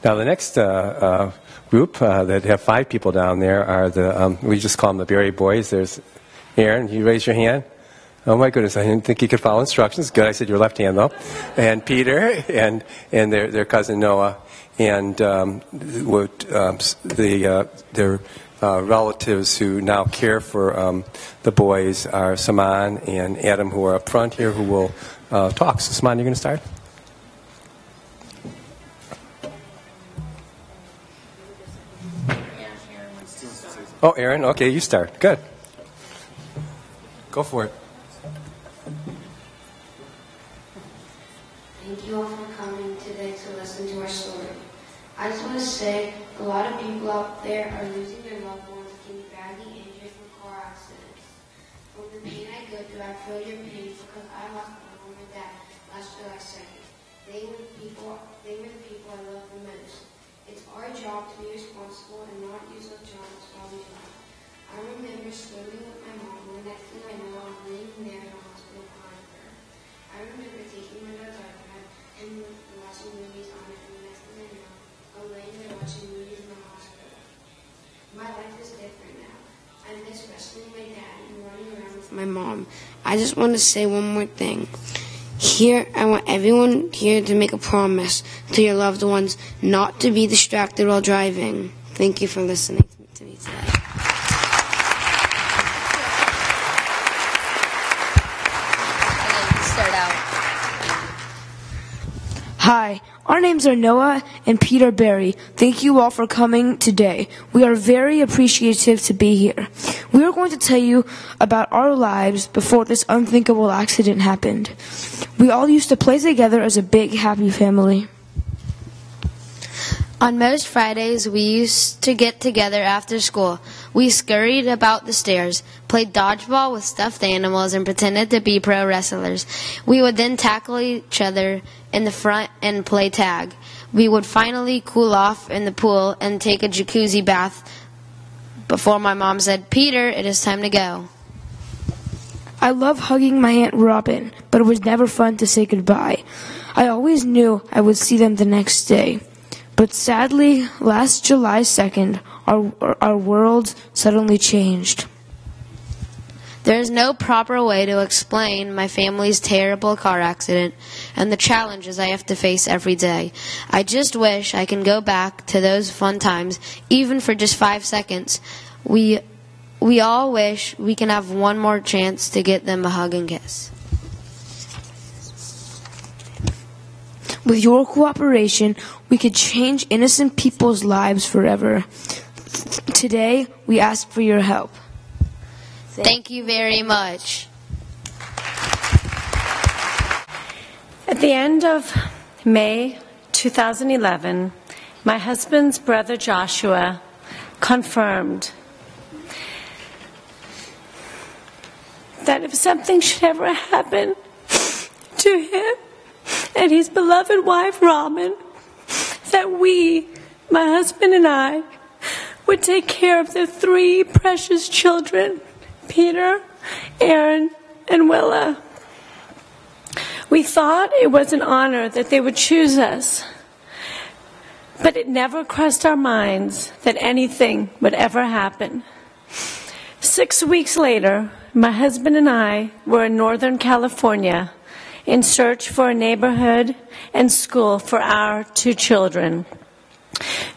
Now, the next group that have 5 people down there are we just call them the Berry Boys. There's Aaron. You raise your hand. Oh, my goodness. I didn't think you could follow instructions. Good. I said your left hand, though. And Peter and their cousin Noah. And their relatives who now care for the boys are Saman and Adam, who are up front here, who will talk. So, Saman, you're going to start? Oh, Aaron. Okay, you start. Good. Go for it. Thank you all for coming today to listen to our story. I just want to say a lot of people out there are losing their loved ones getting badly injured from car accidents. From the pain I go through, I feel your pain because I lost my mom and dad last July 2nd. They were the people I love the most. It's our job to be responsible and not use those jobs while we drive. I remember swimming with my mom, and the next thing I know, I'm laying there in the hospital crying for her. I remember taking my dad's iPad and watching movies on it, and the next thing I know, I'm laying there watching movies in the hospital. My life is different now. I miss wrestling my dad and running around with my mom. I just want to say one more thing. Here, I want everyone here to make a promise to your loved ones not to be distracted while driving. Thank you for listening to me today. Hi, our names are Noah and Peter Berry. Thank you all for coming today. We are very appreciative to be here. We are going to tell you about our lives before this unthinkable accident happened. We all used to play together as a big, happy family. On most Fridays, we used to get together after school. We scurried about the stairs, played dodgeball with stuffed animals, and pretended to be pro wrestlers. We would then tackle each other in the front and play tag. We would finally cool off in the pool and take a jacuzzi bath before my mom said, "Peter, it is time to go." I love hugging my Aunt Robin, but it was never fun to say goodbye. I always knew I would see them the next day. But sadly, last July 2nd, our world suddenly changed. There is no proper way to explain my family's terrible car accident and the challenges I have to face every day. I just wish I can go back to those fun times, even for just 5 seconds. We all wish we can have one more chance to get them a hug and kiss. With your cooperation, we could change innocent people's lives forever. Today, we ask for your help. Thank you very much. At the end of May 2011, my husband's brother Joshua confirmed that if something should ever happen to him and his beloved wife Robin, that we, my husband and I, would take care of their 3 precious children, Peter, Aaron, and Willa. We thought it was an honor that they would choose us, but it never crossed our minds that anything would ever happen. 6 weeks later, my husband and I were in Northern California in search for a neighborhood and school for our 2 children.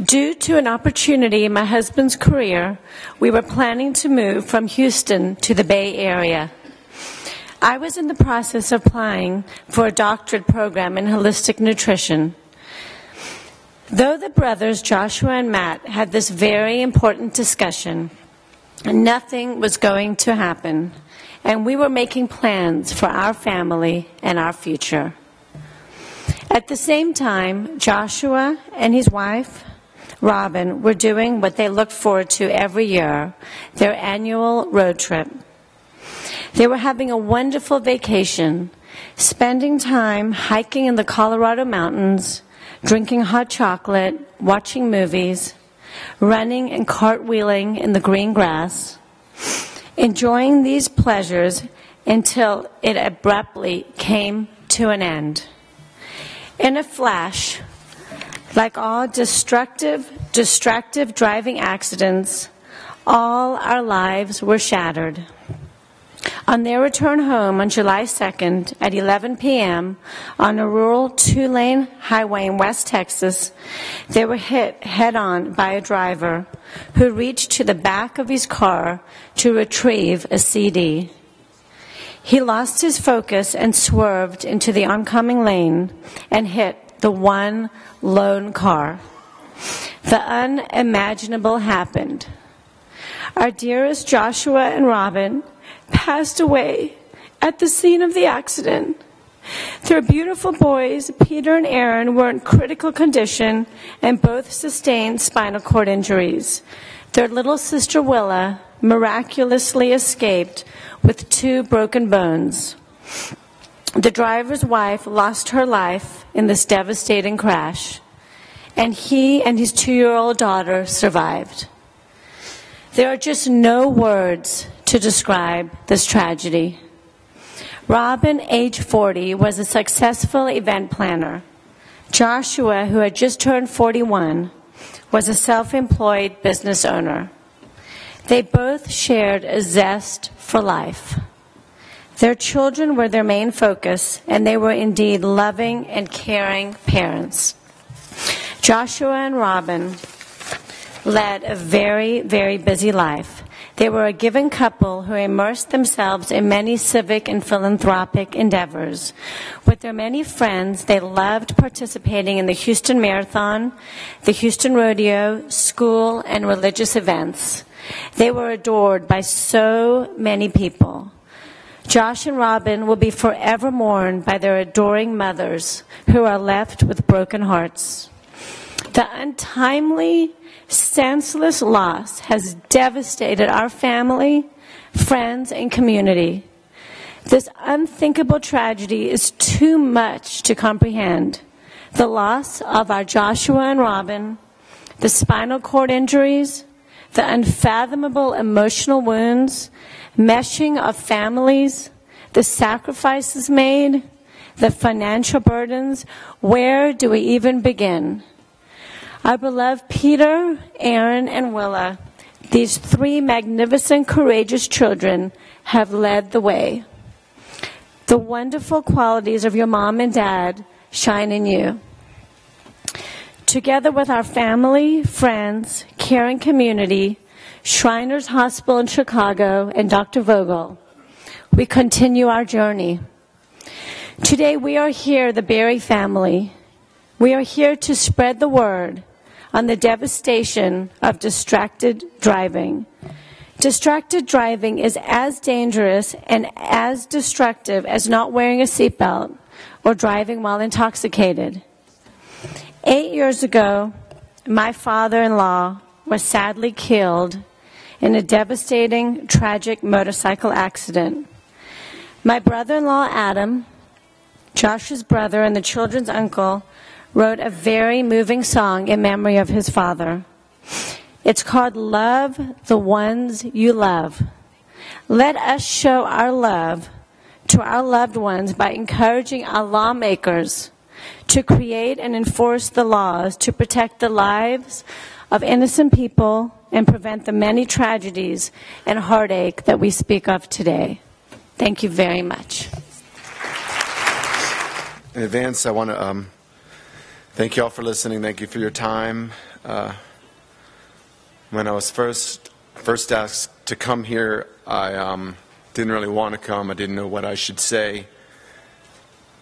Due to an opportunity in my husband's career, we were planning to move from Houston to the Bay Area. I was in the process of applying for a doctorate program in holistic nutrition. Though the brothers Joshua and Matt had this very important discussion, nothing was going to happen, and we were making plans for our family and our future. At the same time, Joshua and his wife, Robin, were doing what they looked forward to every year, their annual road trip. They were having a wonderful vacation, spending time hiking in the Colorado mountains, drinking hot chocolate, watching movies, running and cartwheeling in the green grass, enjoying these pleasures until it abruptly came to an end. In a flash, Like all distractive driving accidents, all our lives were shattered. On their return home on July 2nd at 11 p.m. on a rural 2-lane highway in West Texas, they were hit head-on by a driver who reached to the back of his car to retrieve a CD. He lost his focus and swerved into the oncoming lane and hit the one lone car. The unimaginable happened. Our dearest Joshua and Robin passed away at the scene of the accident. Their beautiful boys, Peter and Aaron, were in critical condition and both sustained spinal cord injuries. Their little sister, Willa, miraculously escaped with 2 broken bones. The driver's wife lost her life in this devastating crash, and he and his 2-year-old daughter survived. There are just no words to describe this tragedy. Robin, age 40, was a successful event planner. Joshua, who had just turned 41, was a self-employed business owner. They both shared a zest for life. Their children were their main focus, and they were indeed loving and caring parents. Joshua and Robin led a very, very busy life. They were a giving couple who immersed themselves in many civic and philanthropic endeavors. With their many friends, they loved participating in the Houston Marathon, the Houston Rodeo, school, and religious events. They were adored by so many people. Josh and Robin will be forever mourned by their adoring mothers who are left with broken hearts. The untimely, senseless loss has devastated our family, friends, and community. This unthinkable tragedy is too much to comprehend. The loss of our Joshua and Robin, the spinal cord injuries, the unfathomable emotional wounds, meshing of families, the sacrifices made, the financial burdens. Where do we even begin? Our beloved Peter, Aaron, and Willa, these 3 magnificent, courageous children, have led the way. The wonderful qualities of your mom and dad shine in you. Together with our family, friends, caring community, Shriners Hospital in Chicago, and Dr. Vogel, we continue our journey. Today we are here, the Berry family. We are here to spread the word on the devastation of distracted driving. Distracted driving is as dangerous and as destructive as not wearing a seatbelt or driving while intoxicated. 8 years ago, my father-in-law was sadly killed in a devastating, tragic motorcycle accident. My brother-in-law, Adam, Josh's brother and the children's uncle, wrote a very moving song in memory of his father. It's called Love the Ones You Love. Let us show our love to our loved ones by encouraging our lawmakers to create and enforce the laws to protect the lives of innocent people and prevent the many tragedies and heartache that we speak of today. Thank you very much. In advance, I want to thank you all for listening. Thank you for your time. When I was first asked to come here, I didn't really want to come. I didn't know what I should say.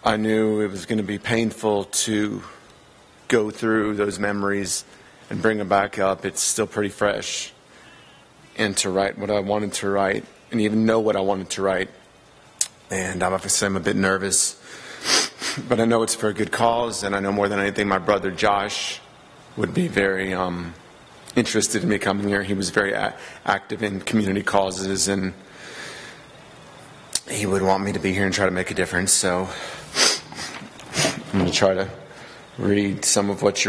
I knew it was going to be painful to go through those memories and bring them back up. It's still pretty fresh. And to write what I wanted to write and even know what I wanted to write. And obviously I'm a bit nervous. But I know it's for a good cause, and I know more than anything my brother Josh would be very interested in me coming here. He was very active in community causes, and he would want me to be here and try to make a difference. So I'm going to try to read some of what I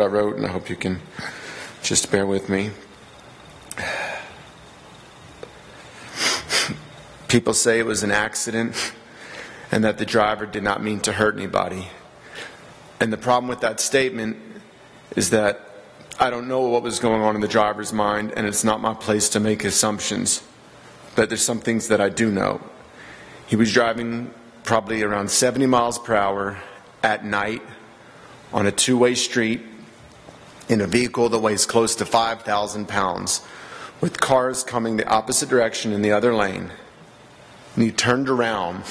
wrote, and I hope you can just bear with me. People say it was an accident and that the driver did not mean to hurt anybody. And the problem with that statement is that I don't know what was going on in the driver's mind, and it's not my place to make assumptions. But there's some things that I do know. He was driving probably around 70 miles per hour at night on a two-way street in a vehicle that weighs close to 5,000 pounds, with cars coming the opposite direction in the other lane. And he turned around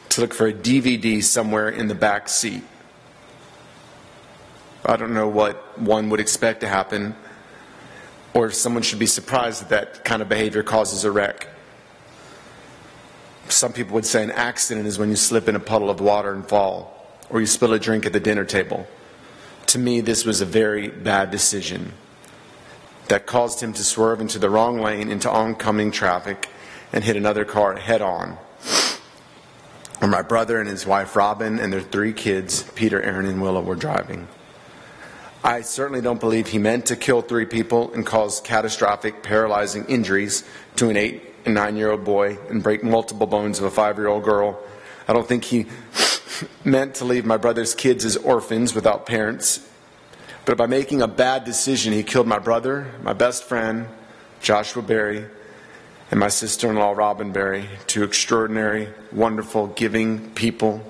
to look for a DVD somewhere in the back seat. I don't know what one would expect to happen, or if someone should be surprised that that kind of behavior causes a wreck. Some people would say an accident is when you slip in a puddle of water and fall, or you spill a drink at the dinner table. To me, this was a very bad decision that caused him to swerve into the wrong lane into oncoming traffic and hit another car head on. Where my brother and his wife Robin and their 3 kids, Peter, Aaron, and Willa, were driving. I certainly don't believe he meant to kill 3 people and cause catastrophic, paralyzing injuries to an 8- and 9-year-old boy and break multiple bones of a 5-year-old girl. I don't think he meant to leave my brother's kids as orphans without parents. But by making a bad decision, he killed my brother, my best friend, Joshua Berry, and my sister-in-law, Robin Berry, 2 extraordinary, wonderful, giving people.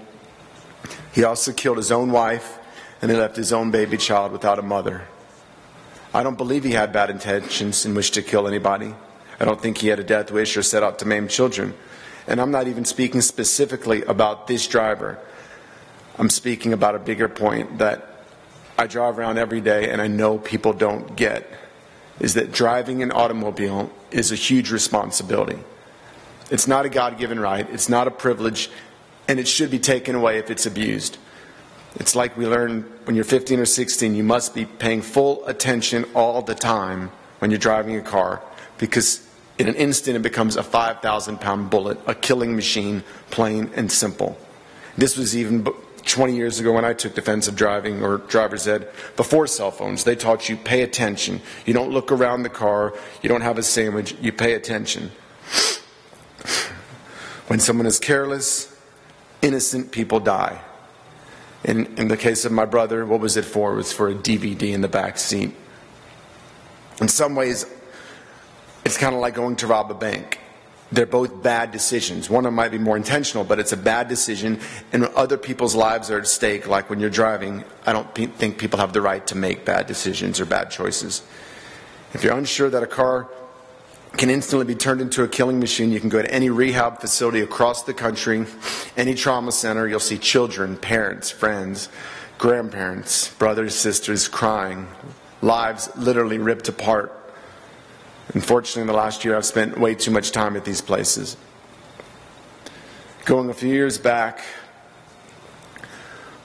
He also killed his own wife, and he left his own baby child without a mother. I don't believe he had bad intentions in which to kill anybody. I don't think he had a death wish or set out to maim children. And I'm not even speaking specifically about this driver. I'm speaking about a bigger point that I drive around every day and I know people don't get, is that driving an automobile is a huge responsibility. It's not a God-given right, it's not a privilege, and it should be taken away if it's abused. It's like we learn when you're 15 or 16, you must be paying full attention all the time when you're driving a car, because in an instant it becomes a 5,000-pound bullet, a killing machine, plain and simple. This was even 20 years ago when I took defensive driving or driver's ed, before cell phones. They taught you pay attention. You don't look around the car, you don't have a sandwich, you pay attention. When someone is careless, innocent people die. In the case of my brother, what was it for? It was for a DVD in the back seat. In some ways, it's kind of like going to rob a bank. They're both bad decisions. One of them might be more intentional, but it's a bad decision, and other people's lives are at stake. Like when you're driving, I don't think people have the right to make bad decisions or bad choices. If you're unsure that a car can instantly be turned into a killing machine, you can go to any rehab facility across the country, any trauma center. You'll see children, parents, friends, grandparents, brothers, sisters crying, lives literally ripped apart. Unfortunately, in the last year, I've spent way too much time at these places. Going a few years back,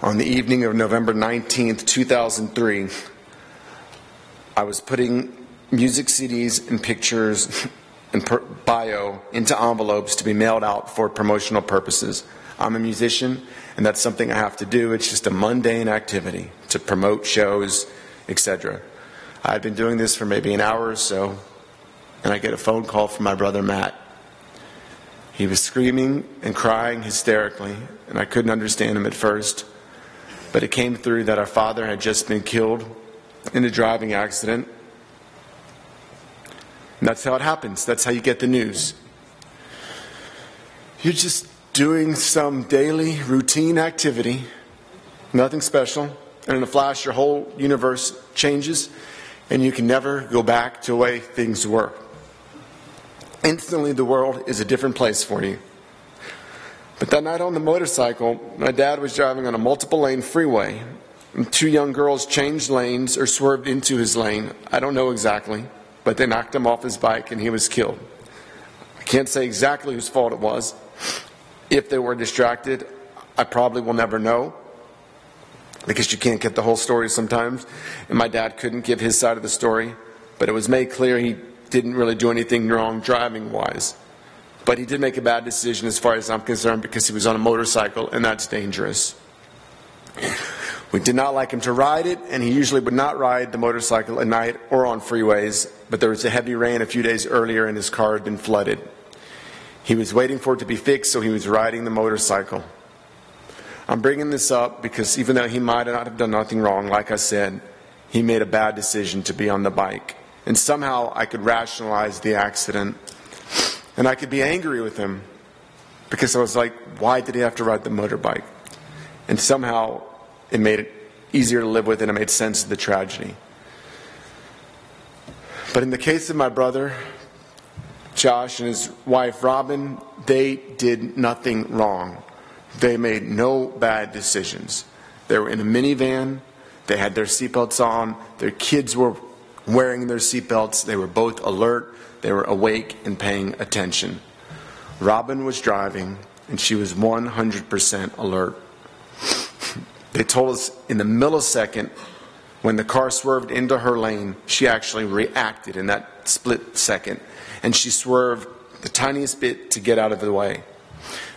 on the evening of November 19th, 2003, I was putting music CDs and pictures and bio into envelopes to be mailed out for promotional purposes. I'm a musician, and that's something I have to do. It's just a mundane activity to promote shows, etc. I've been doing this for maybe an hour or so, and I get a phone call from my brother Matt. He was screaming and crying hysterically, and I couldn't understand him at first. But it came through that our father had just been killed in a driving accident. And that's how it happens. That's how you get the news. You're just doing some daily routine activity, nothing special, and in a flash your whole universe changes, and you can never go back to the way things were. Instantly, the world is a different place for you. But that night on the motorcycle, my dad was driving on a multiple-lane freeway, and 2 young girls changed lanes or swerved into his lane. I don't know exactly, but they knocked him off his bike and he was killed. I can't say exactly whose fault it was. If they were distracted, I probably will never know, because you can't get the whole story sometimes. And my dad couldn't give his side of the story, but it was made clear he didn't really do anything wrong driving-wise. But he did make a bad decision as far as I'm concerned, because he was on a motorcycle, and that's dangerous. We did not like him to ride it, and he usually would not ride the motorcycle at night or on freeways, but there was a heavy rain a few days earlier and his car had been flooded. He was waiting for it to be fixed, so he was riding the motorcycle. I'm bringing this up because even though he might not have done nothing wrong, like I said, he made a bad decision to be on the bike. And somehow I could rationalize the accident. And I could be angry with him because I was like, why did he have to ride the motorbike? And somehow it made it easier to live with, and it made sense of the tragedy. But in the case of my brother, Josh, and his wife, Robin, they did nothing wrong. They made no bad decisions. They were in a minivan. They had their seatbelts on. Their kids were wearing their seatbelts. They were both alert. They were awake and paying attention. Robin was driving, and she was 100% alert. They told us in the millisecond when the car swerved into her lane, she actually reacted in that split second. And she swerved the tiniest bit to get out of the way.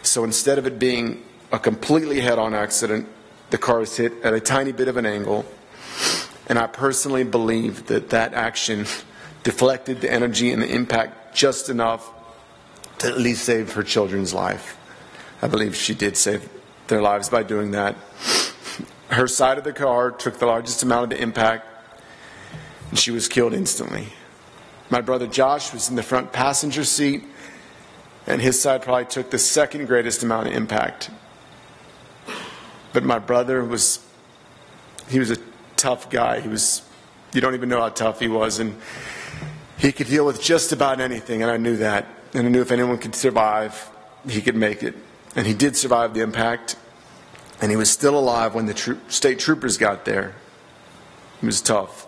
So instead of it being a completely head-on accident, the car was hit at a tiny bit of an angle. And I personally believe that that action deflected the energy and the impact just enough to at least save her children's life. I believe she did save their lives by doing that. Her side of the car took the largest amount of the impact, and she was killed instantly. My brother Josh was in the front passenger seat, and his side probably took the second greatest amount of impact. But my brother he was a tough guy. You don't even know how tough he was, and he could deal with just about anything, and I knew that. And I knew if anyone could survive, he could make it. And he did survive the impact, and he was still alive when the state troopers got there. It was tough.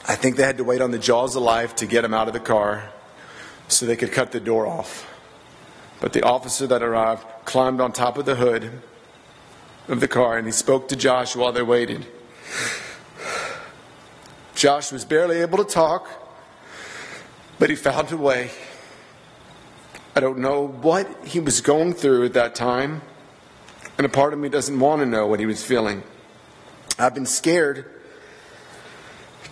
I think they had to wait on the jaws of life to get him out of the car so they could cut the door off. But the officer that arrived climbed on top of the hood of the car, and he spoke to Josh while they waited. Josh was barely able to talk, but he found a way. I don't know what he was going through at that time, and a part of me doesn't want to know what he was feeling. I've been scared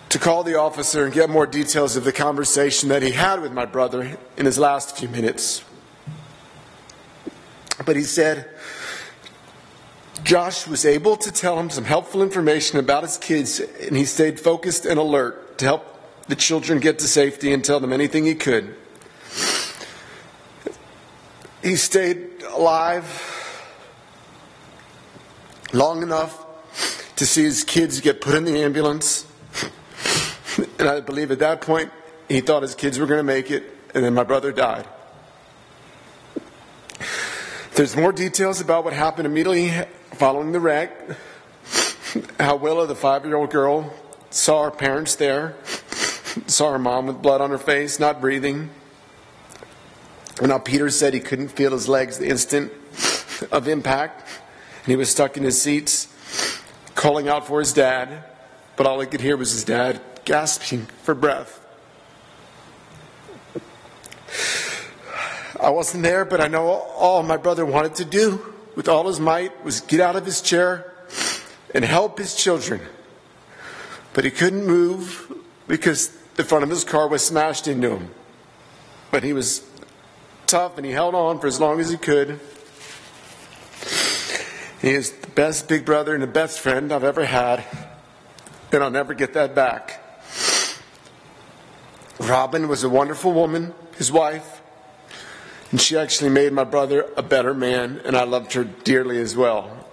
to call the officer and get more details of the conversation that he had with my brother in his last few minutes. But he said Josh was able to tell him some helpful information about his kids, and he stayed focused and alert to help the children get to safety and tell them anything he could. He stayed alive long enough to see his kids get put in the ambulance. And I believe at that point, he thought his kids were going to make it, and then my brother died. There's more details about what happened immediately following the wreck. How Willa, the 5-year-old girl, saw her parents there, saw her mom with blood on her face, not breathing. And how Peter said he couldn't feel his legs the instant of impact, and he was stuck in his seats, calling out for his dad, but all he could hear was his dad gasping for breath. I wasn't there, but I know all my brother wanted to do with all his might was get out of his chair and help his children. But he couldn't move because the front of his car was smashed into him. But he was tough, and he held on for as long as he could. He is the best big brother and the best friend I've ever had, and I'll never get that back. Robin was a wonderful woman, his wife, and she actually made my brother a better man, and I loved her dearly as well.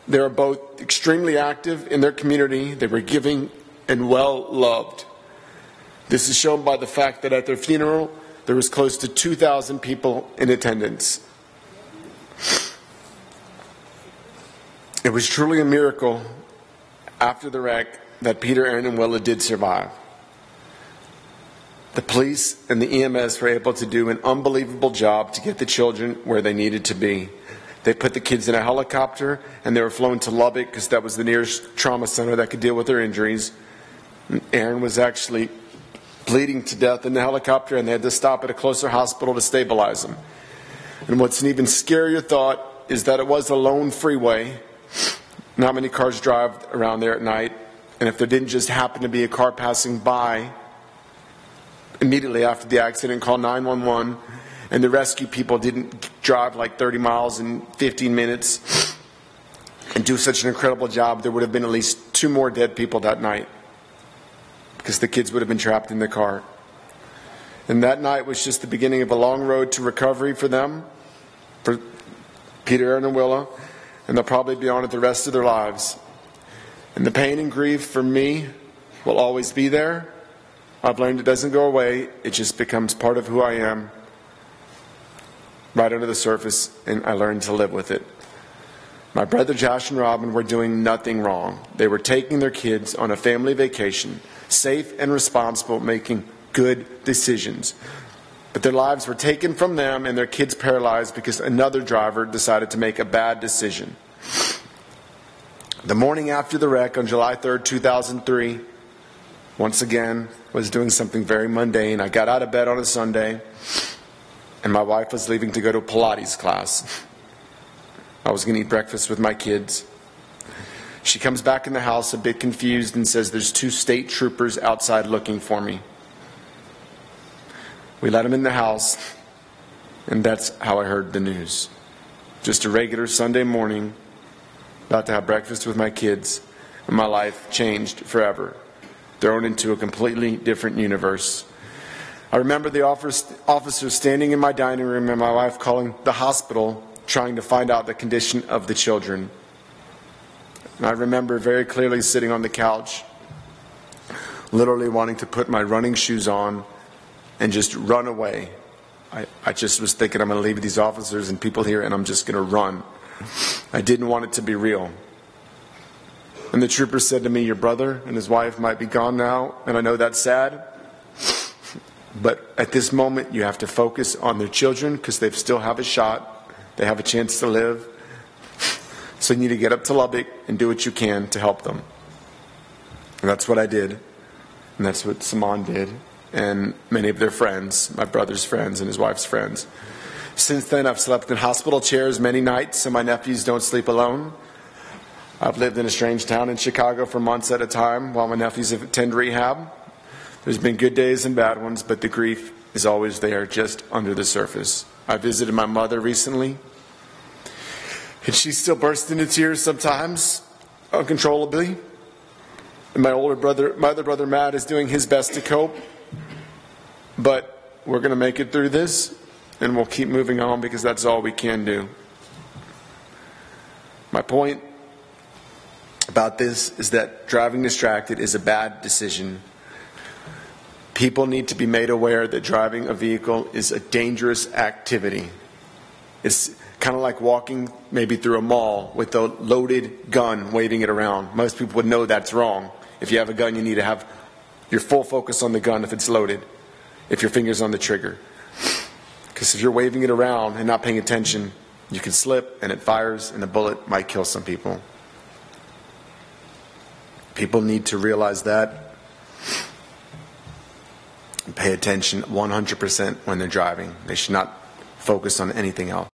They were both extremely active in their community. They were giving and well loved. This is shown by the fact that at their funeral, there was close to 2,000 people in attendance. It was truly a miracle after the wreck that Peter, Aaron, and Willa did survive. The police and the EMS were able to do an unbelievable job to get the children where they needed to be. They put the kids in a helicopter, and they were flown to Lubbock because that was the nearest trauma center that could deal with their injuries. Aaron was actually bleeding to death in the helicopter, and they had to stop at a closer hospital to stabilize him. And what's an even scarier thought is that it was a lone freeway. Not many cars drive around there at night, and if there didn't just happen to be a car passing by immediately after the accident, call 911, and the rescue people didn't drive like 30 miles in 15 minutes, and and do such an incredible job, there would have been at least 2 more dead people that night, because the kids would have been trapped in the car. And that night was just the beginning of a long road to recovery for them, for Peter, Aaron, and Willa, and they'll probably be on it the rest of their lives. And the pain and grief for me will always be there. I've learned it doesn't go away. It just becomes part of who I am, right under the surface, and I learned to live with it. My brother Josh and Robin were doing nothing wrong. They were taking their kids on a family vacation, safe and responsible, making good decisions. But their lives were taken from them and their kids paralyzed because another driver decided to make a bad decision. The morning after the wreck on July 3rd, 2003, once again, was doing something very mundane. I got out of bed on a Sunday, and my wife was leaving to go to a Pilates class. I was going to eat breakfast with my kids. She comes back in the house a bit confused and says there's 2 state troopers outside looking for me. We let them in the house, and that's how I heard the news. Just a regular Sunday morning, about to have breakfast with my kids, and my life changed forever, thrown into a completely different universe. I remember the officers standing in my dining room and my wife calling the hospital, trying to find out the condition of the children. And I remember very clearly sitting on the couch, literally wanting to put my running shoes on and just run away. I just was thinking, I'm going to leave these officers and people here and I'm just going to run. I didn't want it to be real. And the trooper said to me, your brother and his wife might be gone now, and I know that's sad. But at this moment, you have to focus on their children because they still have a shot. They have a chance to live. So you need to get up to Lubbock and do what you can to help them. And that's what I did. And that's what Simon did. And many of their friends, my brother's friends and his wife's friends. Since then, I've slept in hospital chairs many nights so my nephews don't sleep alone. I've lived in a strange town in Chicago for months at a time while my nephews attend rehab. There's been good days and bad ones, but the grief is always there, just under the surface. I visited my mother recently, and she still bursts into tears sometimes, uncontrollably. And my other brother Matt is doing his best to cope. But we're going to make it through this, and we'll keep moving on because that's all we can do. My point about this is that driving distracted is a bad decision. People need to be made aware that driving a vehicle is a dangerous activity. It's kind of like walking maybe through a mall with a loaded gun, waving it around. Most people would know that's wrong. If you have a gun, you need to have your full focus on the gun if it's loaded, if your finger's on the trigger. Because if you're waving it around and not paying attention, you can slip and it fires and the bullet might kill some people. People need to realize that and pay attention 100% when they're driving. They should not focus on anything else.